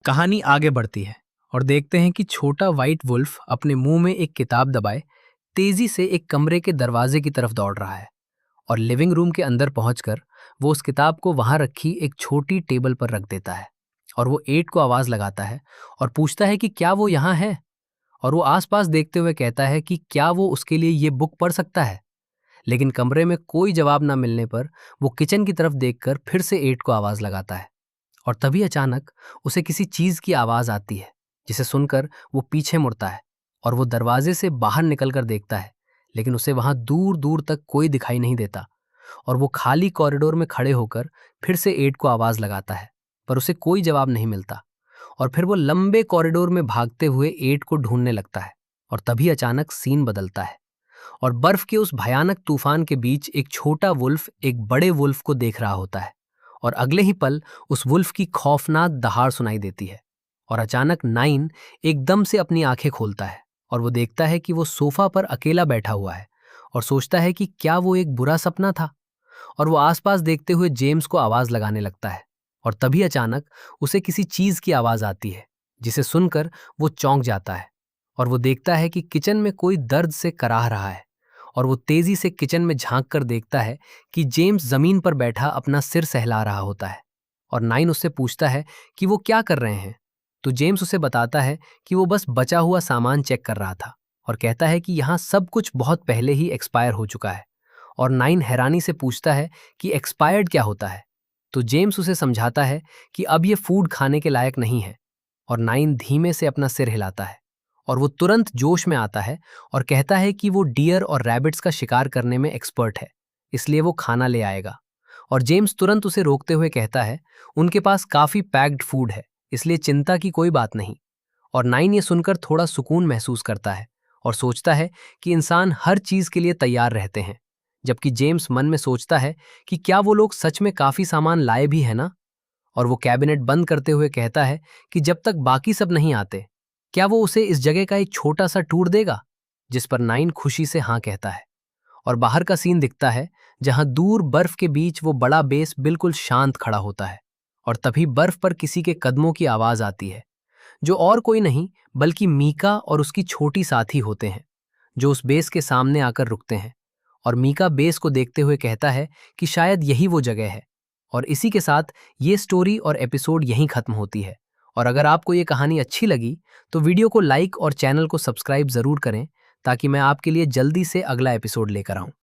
कहानी आगे बढ़ती है और देखते हैं कि छोटा व्हाइट वुल्फ अपने मुंह में एक किताब दबाए तेजी से एक कमरे के दरवाजे की तरफ दौड़ रहा है। और लिविंग रूम के अंदर पहुंचकर वो उस किताब को वहां रखी एक छोटी टेबल पर रख देता है। और वो एट को आवाज लगाता है और पूछता है कि क्या वो यहाँ है। और वो आसपास देखते हुए कहता है कि क्या वो उसके लिए ये बुक पढ़ सकता है। लेकिन कमरे में कोई जवाब ना मिलने पर वो किचन की तरफ देखकर फिर से एट को आवाज लगाता है। और तभी अचानक उसे किसी चीज की आवाज आती है, जिसे सुनकर वो पीछे मुड़ता है। और वो दरवाजे से बाहर निकलकर देखता है, लेकिन उसे वहां दूर दूर तक कोई दिखाई नहीं देता। और वो खाली कॉरिडोर में खड़े होकर फिर से एट को आवाज लगाता है, पर उसे कोई जवाब नहीं मिलता। और फिर वो लंबे कॉरिडोर में भागते हुए एट को ढूंढने लगता है। और तभी अचानक सीन बदलता है और बर्फ के उस भयानक तूफान के बीच एक छोटा वुल्फ एक बड़े वुल्फ को देख रहा होता है। और अगले ही पल उस वुल्फ की खौफनाक दहाड़ सुनाई देती है। और अचानक नाइन एकदम से अपनी आंखें खोलता है और वो देखता है कि वो सोफा पर अकेला बैठा हुआ है। और सोचता है कि क्या वो एक बुरा सपना था। और वो आसपास देखते हुए जेम्स को आवाज लगाने लगता है। और तभी अचानक उसे किसी चीज की आवाज आती है, जिसे सुनकर वो चौंक जाता है। और वो देखता है कि किचन में कोई दर्द से कराह रहा है। और वो तेजी से किचन में झांक कर देखता है कि जेम्स जमीन पर बैठा अपना सिर सहला रहा होता है। और नाइन उससे पूछता है कि वो क्या कर रहे हैं। तो जेम्स उसे बताता है कि वो बस बचा हुआ सामान चेक कर रहा था। और कहता है कि यहाँ सब कुछ बहुत पहले ही एक्सपायर हो चुका है। और नाइन हैरानी से पूछता है कि एक्सपायर्ड क्या होता है। तो जेम्स उसे समझाता है कि अब ये फूड खाने के लायक नहीं है। और नाइन धीमे से अपना सिर हिलाता है और वो तुरंत जोश में आता है और कहता है कि वो डियर और रैबिट्स का शिकार करने में एक्सपर्ट है, इसलिए वो खाना ले आएगा। और जेम्स तुरंत उसे रोकते हुए कहता है उनके पास काफी पैक्ड फूड है, इसलिए चिंता की कोई बात नहीं। और नाइन ये सुनकर थोड़ा सुकून महसूस करता है और सोचता है कि इंसान हर चीज के लिए तैयार रहते हैं। जबकि जेम्स मन में सोचता है कि क्या वो लोग सच में काफी सामान लाए भी है ना। और वो कैबिनेट बंद करते हुए कहता है कि जब तक बाकी सब नहीं आते, क्या वो उसे इस जगह का एक छोटा सा टूर देगा। जिस पर नाइन खुशी से हाँ कहता है। और बाहर का सीन दिखता है, जहां दूर बर्फ के बीच वो बड़ा बेस बिल्कुल शांत खड़ा होता है। और तभी बर्फ पर किसी के कदमों की आवाज आती है, जो और कोई नहीं बल्कि मीका और उसकी छोटी साथी होते हैं, जो उस बेस के सामने आकर रुकते हैं। और मीका बेस को देखते हुए कहता है कि शायद यही वो जगह है। और इसी के साथ ये स्टोरी और एपिसोड यहीं खत्म होती है। और अगर आपको ये कहानी अच्छी लगी तो वीडियो को लाइक और चैनल को सब्सक्राइब जरूर करें, ताकि मैं आपके लिए जल्दी से अगला एपिसोड लेकर आऊं।